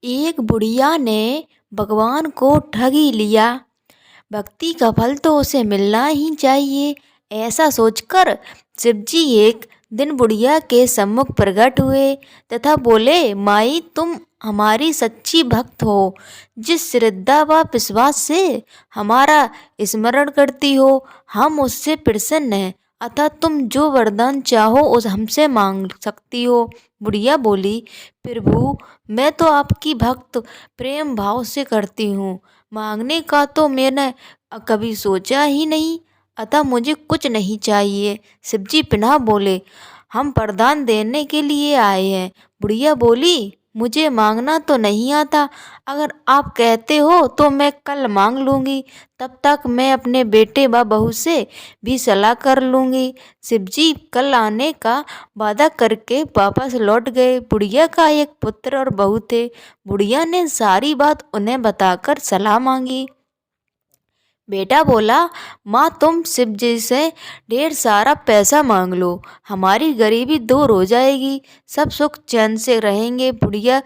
एक बुढ़िया ने भगवान को ठग ही लिया। भक्ति का फल तो उसे मिलना ही चाहिए। ऐसा सोचकर शिवजी एक दिन बुढ़िया के सम्मुख प्रकट हुए तथा बोले, माई तुम हमारी सच्ची भक्त हो, जिस श्रद्धा व विश्वास से हमारा स्मरण करती हो हम उससे प्रसन्न हैं, अतः तुम जो वरदान चाहो उस हमसे मांग सकती हो। बुढ़िया बोली, प्रभु मैं तो आपकी भक्त प्रेम भाव से करती हूँ, मांगने का तो मैंने कभी सोचा ही नहीं, अतः मुझे कुछ नहीं चाहिए। शिवजी पुनः बोले, हम वरदान देने के लिए आए हैं। बुढ़िया बोली, मुझे मांगना तो नहीं आता, अगर आप कहते हो तो मैं कल मांग लूँगी, तब तक मैं अपने बेटे व बहू से भी सलाह कर लूँगी। शिवजी कल आने का वादा करके वापस लौट गए। बुढ़िया का एक पुत्र और बहू थे। बुढ़िया ने सारी बात उन्हें बताकर सलाह मांगी। बेटा बोला, माँ तुम शिव जी से ढेर सारा पैसा मांग लो, हमारी गरीबी दूर हो जाएगी, सब सुख चैन से रहेंगे। बुढ़िया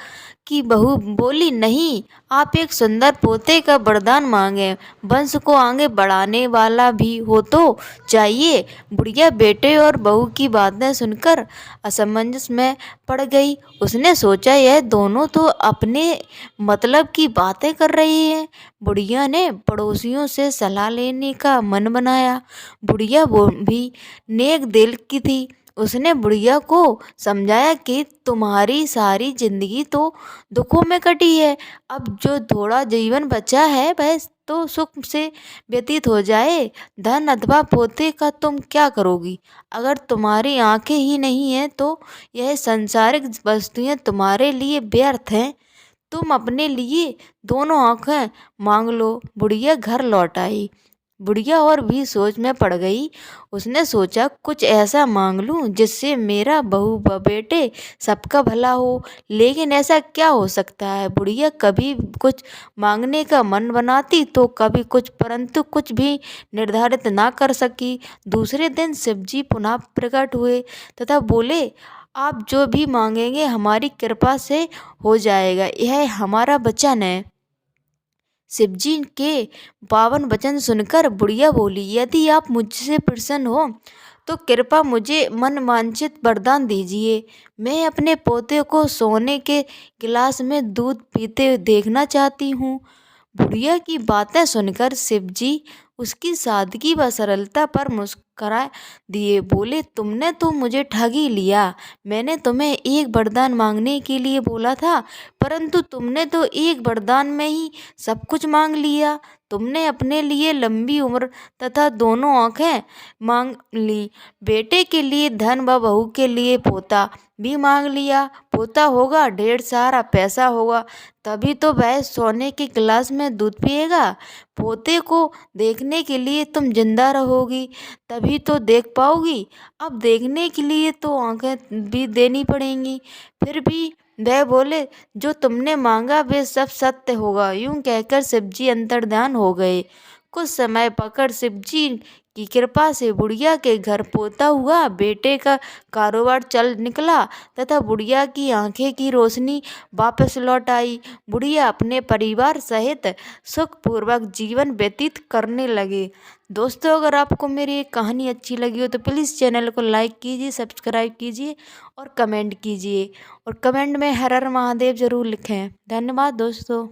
की बहू बोली, नहीं, आप एक सुंदर पोते का वरदान मांगे, वंश को आगे बढ़ाने वाला भी हो तो चाहिए। बुढ़िया बेटे और बहू की बातें सुनकर असमंजस में पड़ गई। उसने सोचा, यह दोनों तो अपने मतलब की बातें कर रही हैं। बुढ़िया ने पड़ोसियों से सलाह लेने का मन बनाया। बुढ़िया वो भी नेक दिल की थी। उसने बुढ़िया को समझाया कि तुम्हारी सारी जिंदगी तो दुखों में कटी है, अब जो थोड़ा जीवन बचा है वह तो सुख से व्यतीत हो जाए। धन अथवा पोते का तुम क्या करोगी? अगर तुम्हारी आंखें ही नहीं हैं तो यह सांसारिक वस्तुएं तुम्हारे लिए व्यर्थ हैं। तुम अपने लिए दोनों आंखें मांग लो। बुढ़िया घर लौट आई। बुढ़िया और भी सोच में पड़ गई। उसने सोचा, कुछ ऐसा मांग लूं जिससे मेरा बहू व बेटे सबका भला हो। लेकिन ऐसा क्या हो सकता है? बुढ़िया कभी कुछ मांगने का मन बनाती तो कभी कुछ, परंतु कुछ भी निर्धारित ना कर सकी। दूसरे दिन शिवजी पुनः प्रकट हुए तथा बोले, आप जो भी मांगेंगे हमारी कृपा से हो जाएगा, यह हमारा वचन है। शिवजी के पावन वचन सुनकर बुढ़िया बोली, यदि आप मुझसे प्रसन्न हो तो कृपा मुझे मन वांछित वरदान दीजिए। मैं अपने पोते को सोने के गिलास में दूध पीते देखना चाहती हूँ। बुढ़िया की बातें सुनकर शिवजी उसकी सादगी व सरलता पर मुस्करा दिए। बोले, तुमने तो मुझे ठग ही लिया। मैंने तुम्हें एक वरदान मांगने के लिए बोला था, परंतु तुमने तो एक वरदान में ही सब कुछ मांग लिया। तुमने अपने लिए लंबी उम्र तथा दोनों आंखें मांग ली, बेटे के लिए धन व बहू के लिए पोता भी मांग लिया। पोता होगा ढेर सारा पैसा होगा, तभी तो वह सोने के गिलास में दूध पिएगा। पोते को देखने के लिए तुम जिंदा रहोगी, तभी तो देख पाओगी। अब देखने के लिए तो आंखें भी देनी पड़ेंगी। फिर भी वह बोले, जो तुमने मांगा वे सब सत्य होगा। यूं कहकर शिवजी अंतर्ध्यान हो गए। कुछ समय पकड़ शिवजी की कृपा से बुढ़िया के घर पोता हुआ, बेटे का कारोबार चल निकला तथा बुढ़िया की आंखें की रोशनी वापस लौट आई। बुढ़िया अपने परिवार सहित सुखपूर्वक जीवन व्यतीत करने लगे। दोस्तों, अगर आपको मेरी ये कहानी अच्छी लगी हो तो प्लीज़ चैनल को लाइक कीजिए, सब्सक्राइब कीजिए और कमेंट कीजिए, और कमेंट में हर हर महादेव जरूर लिखें। धन्यवाद दोस्तों।